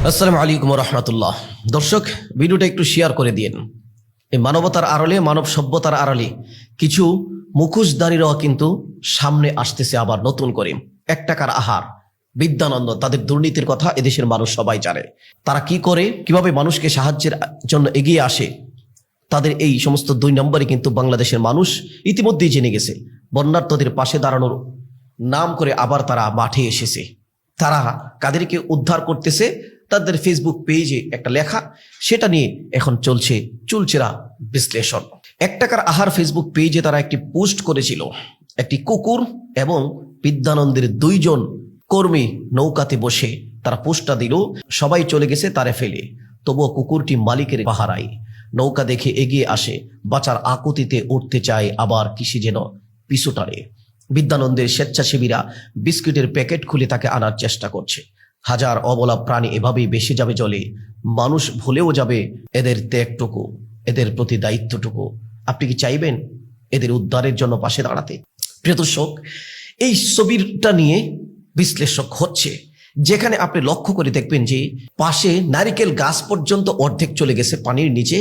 আসসালামু আলাইকুম রহমতুল্লাহ। দর্শক, ভিডিওটা একটু শেয়ার করে দিন। এই মানবতার আড়ালে, মানব সভ্যতার আড়ালে কিছু মুখোশধারীরাও কিন্তু সামনে আসতেছে আবার নতুন করে। 1 টাকার আহার, বিদ্যানন্দ, তাদের দুর্নীতির কথা এদেশের মানুষ সবাই জানে। তারা কি করে, কিভাবে মানুষকে সাহায্যের জন্য এগিয়ে আসে, তাদের এই সমস্ত 2 নম্বরে কিন্তু বাংলাদেশের মানুষ ইতিমধ্যেই জেনে গেছে। বন্যার্তদের পাশে দাঁড়ানোর নাম করে আবার তারা মাঠে এসেছে। তারা কাদেরকে উদ্ধার করতেছে, তাদের ফেসবুক পেজে একটা লেখা, সেটা নিয়ে এখন চলছে চুলচেরা বিশ্লেষণ। 1 টাকার আহার ফেসবুক পেজে তারা একটি পোস্ট করেছিল। একটি কুকুর এবং বিদ্যানন্দের 2 জন কর্মী নৌকাতে বসে তারা পোস্টটা দিল। সবাই চলে গেছে তারে ফেলে, তবুও কুকুরটি মালিকের পাহারায়। নৌকা দেখে এগিয়ে আসে, বাঁচার আকুতিতে উঠতে চায়, আবার কিসে যেন পিছু টানে। বিদ্যানন্দের স্বেচ্ছাসেবীরা বিস্কুটের প্যাকেট খুলে তাকে আনার চেষ্টা করছে। হাজার অবলা প্রাণী এভাবেই বেশি যাবে জলে। মানুষ ভুলেও যাবে এদের ত্যাগটুকু, এদের প্রতি দায়িত্বটুকু। আপনি কি চাইবেন এদের উদ্ধারের জন্য পাশে দাঁড়াতে? প্রিয় দর্শক, এই ছবিটা নিয়ে বিশ্লেষক হচ্ছে, যেখানে আপনি লক্ষ্য করে দেখবেন যে পাশে নারিকেল গাছ পর্যন্ত অর্ধেক চলে গেছে পানির নিচে,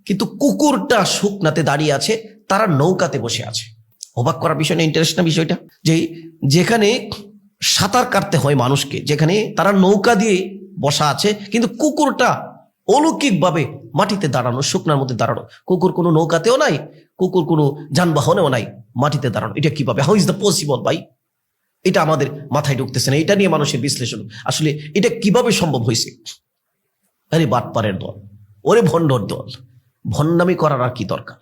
কিন্তু কুকুরটা শুকনাতে দাঁড়িয়ে আছে, তারা নৌকাতে বসে আছে। অবাক করার বিষয় না, ইন্টারেস্ট না বিষয়টা, যে যেখানে সাঁতার কাটতে হয় মানুষকে, যেখানে তারা নৌকা দিয়ে বসা আছে, কিন্তু কুকুরটা অলৌকিকভাবে মাটিতে দাঁড়ানো, শুকনার মধ্যে দাঁড়ানো। কুকুর কোনো নৌকাতেও নাই, কুকুর কোনো যানবাহনেও নাই, মাটিতে দাঁড়ানো। এটা কিভাবে, হাউ ইজ দ্য পসিবল ভাই? এটা আমাদের মাথায় ঢুকতেছে না। এটা নিয়ে মানুষের বিশ্লেষণ, আসলে এটা কিভাবে সম্ভব হয়েছে? আরে বাটপারের দল, ওরে ভণ্ডর দল, ভণ্ডামি করার আর কি দরকার?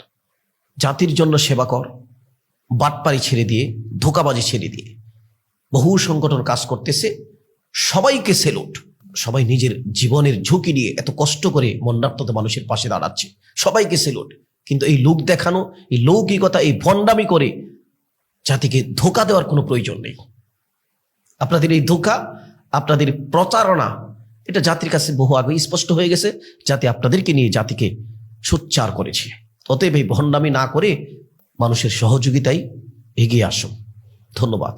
জাতির জন্য সেবা কর, বাটপারি ছেড়ে দিয়ে, ধোঁকাবাজি ছেড়ে দিয়ে। বহু সংগঠন কাজ করতেছে, সবাইকে সেলুট। সবাই নিজের জীবনের ঝুঁকি নিয়ে এত কষ্ট করে বন্যার্ত মানুষের পাশে দাঁড়াচ্ছে, সবাইকে সেলুট। কিন্তু এই লোক দেখানো, এই লৌকিকতা, এই ভণ্ডামি করে জাতিকে ধোঁকা দেওয়ার কোনো প্রয়োজন নেই। আপনাদের এই ধোঁকা, আপনাদের প্রচারণা, এটা জাতির কাছে বহু আগে স্পষ্ট হয়ে গেছে। জাতি আপনাদেরকে নিয়ে জাতিকে সোচ্চার করেছে। অতএব এই ভণ্ডামি না করে মানুষের সহযোগিতায় এগিয়ে আসুন। ধন্যবাদ।